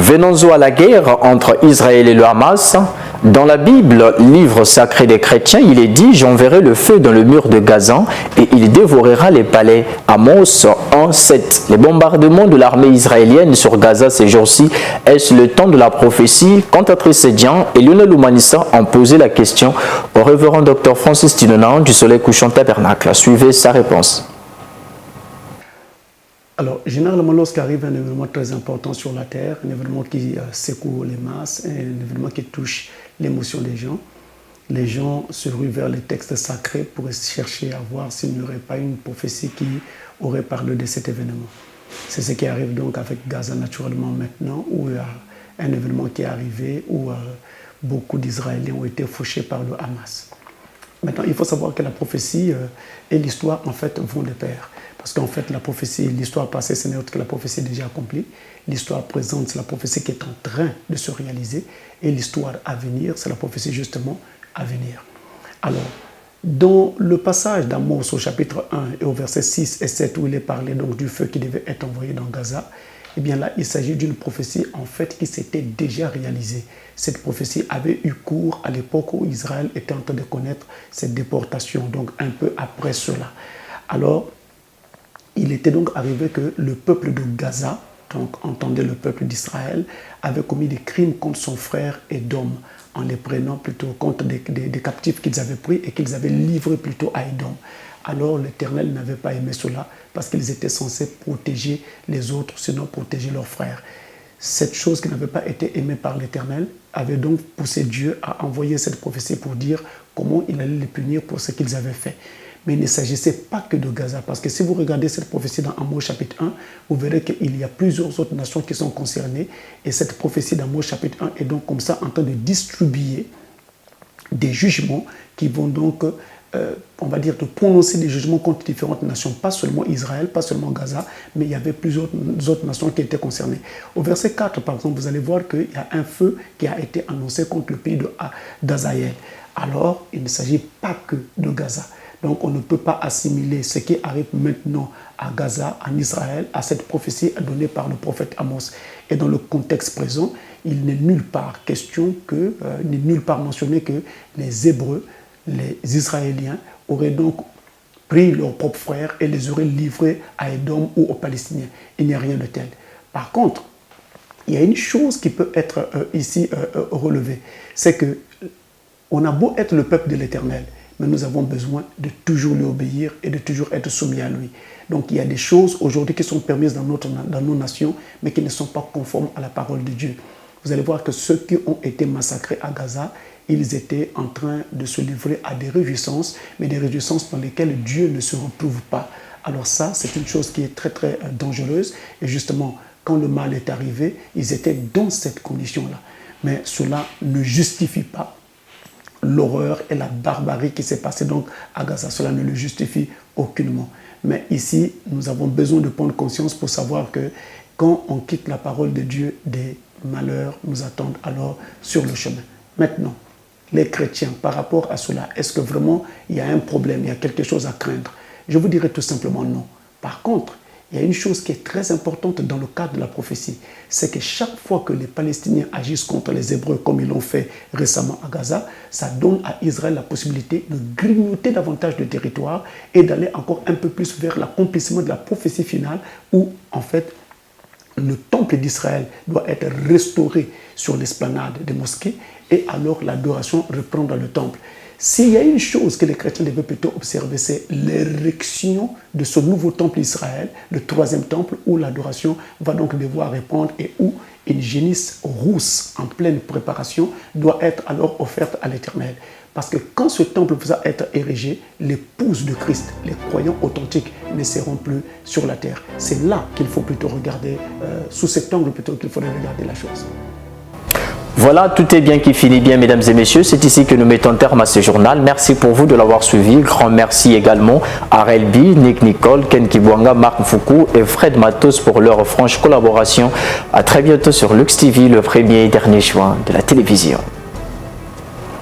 Venons-en à la guerre entre Israël et le Hamas. Dans la Bible, livre sacré des chrétiens, il est dit « J'enverrai le feu dans le mur de Gaza et il dévorera les palais ». Amos 1:7. Les bombardements de l'armée israélienne sur Gaza ces jours-ci, est-ce le temps de la prophétie? Cantatrice Dian et Lionel Oumanissa ont posé la question au révérend Dr Francis Tinonan du Soleil couchant tabernacle. Suivez sa réponse. Alors, généralement, lorsqu'arrive un événement très important sur la Terre, un événement qui secoue les masses, un événement qui touche l'émotion des gens, les gens se ruent vers les textes sacrés pour chercher à voir s'il n'y aurait pas une prophétie qui aurait parlé de cet événement. C'est ce qui arrive donc avec Gaza naturellement maintenant, où il y a un événement qui est arrivé, où beaucoup d'Israéliens ont été fauchés par le Hamas. Maintenant, il faut savoir que la prophétie et l'histoire, en fait, vont de pair. Parce qu'en fait, la prophétie, l'histoire passée, ce n'est autre que la prophétie déjà accomplie. L'histoire présente, c'est la prophétie qui est en train de se réaliser. Et l'histoire à venir, c'est la prophétie justement à venir. Alors, dans le passage d'Amos au chapitre 1 et au verset 6 et 7, où il est parlé donc du feu qui devait être envoyé dans Gaza, eh bien là, il s'agit d'une prophétie en fait qui s'était déjà réalisée. Cette prophétie avait eu cours à l'époque où Israël était en train de connaître cette déportation, donc un peu après cela. Alors, il était donc arrivé que le peuple de Gaza, donc entendez le peuple d'Israël, avait commis des crimes contre son frère Édom, en les prenant plutôt contre des captifs qu'ils avaient pris et qu'ils avaient livrés plutôt à Édom. Alors l'Éternel n'avait pas aimé cela parce qu'ils étaient censés protéger les autres, sinon protéger leurs frères. Cette chose qui n'avait pas été aimée par l'Éternel avait donc poussé Dieu à envoyer cette prophétie pour dire comment il allait les punir pour ce qu'ils avaient fait. Mais il ne s'agissait pas que de Gaza, parce que si vous regardez cette prophétie dans Amos chapitre 1, vous verrez qu'il y a plusieurs autres nations qui sont concernées, et cette prophétie d'Amos chapitre 1 est donc comme ça en train de distribuer des jugements qui vont donc, on va dire, de prononcer des jugements contre différentes nations, pas seulement Israël, pas seulement Gaza, mais il y avait plusieurs autres nations qui étaient concernées. Au verset 4, par exemple, vous allez voir qu'il y a un feu qui a été annoncé contre le pays d'Azaël. Alors, il ne s'agit pas que de Gaza. Donc on ne peut pas assimiler ce qui arrive maintenant à Gaza, en Israël, à cette prophétie donnée par le prophète Amos. Et dans le contexte présent, il n'est nulle part question que, n'est nulle part mentionné que les Hébreux, les Israéliens, auraient donc pris leurs propres frères et les auraient livrés à Édom ou aux Palestiniens. Il n'y a rien de tel. Par contre, il y a une chose qui peut être ici relevée, c'est que on a beau être le peuple de l'Éternel, mais nous avons besoin de toujours lui obéir et de toujours être soumis à lui. Donc il y a des choses aujourd'hui qui sont permises dans nos nations, mais qui ne sont pas conformes à la parole de Dieu. Vous allez voir que ceux qui ont été massacrés à Gaza, ils étaient en train de se livrer à des réjouissances, mais des réjouissances dans lesquelles Dieu ne se retrouve pas. Alors ça, c'est une chose qui est très très dangereuse. Et justement, quand le mal est arrivé, ils étaient dans cette condition-là. Mais cela ne justifie pas l'horreur et la barbarie qui s'est passée donc à Gaza. Cela ne le justifie aucunement. Mais ici, nous avons besoin de prendre conscience pour savoir que quand on quitte la parole de Dieu, des malheurs nous attendent alors sur le chemin. Maintenant, les chrétiens, par rapport à cela, est-ce que vraiment il y a un problème, il y a quelque chose à craindre? Je vous dirais tout simplement non. Par contre, il y a une chose qui est très importante dans le cadre de la prophétie, c'est que chaque fois que les Palestiniens agissent contre les Hébreux, comme ils l'ont fait récemment à Gaza, ça donne à Israël la possibilité de grignoter davantage de territoire et d'aller encore un peu plus vers l'accomplissement de la prophétie finale où, en fait, le temple d'Israël doit être restauré sur l'esplanade des mosquées et alors l'adoration reprend dans le temple. S'il y a une chose que les chrétiens devaient plutôt observer, c'est l'érection de ce nouveau temple d'Israël, le troisième temple, où l'adoration va donc devoir répondre et où une génisse rousse en pleine préparation doit être alors offerte à l'Éternel. Parce que quand ce temple va être érigé, l'épouse de Christ, les croyants authentiques, ne seront plus sur la terre. C'est là qu'il faut plutôt regarder, sous cet angle plutôt qu'il faudrait regarder la chose. Voilà, tout est bien qui finit bien, mesdames et messieurs. C'est ici que nous mettons terme à ce journal. Merci pour vous de l'avoir suivi. Grand merci également à Relby, Nick Nicole, Ken Kibwanga, Marc Mfoukou et Fred Matos pour leur franche collaboration. À très bientôt sur Lux TV, le premier et dernier choix de la télévision.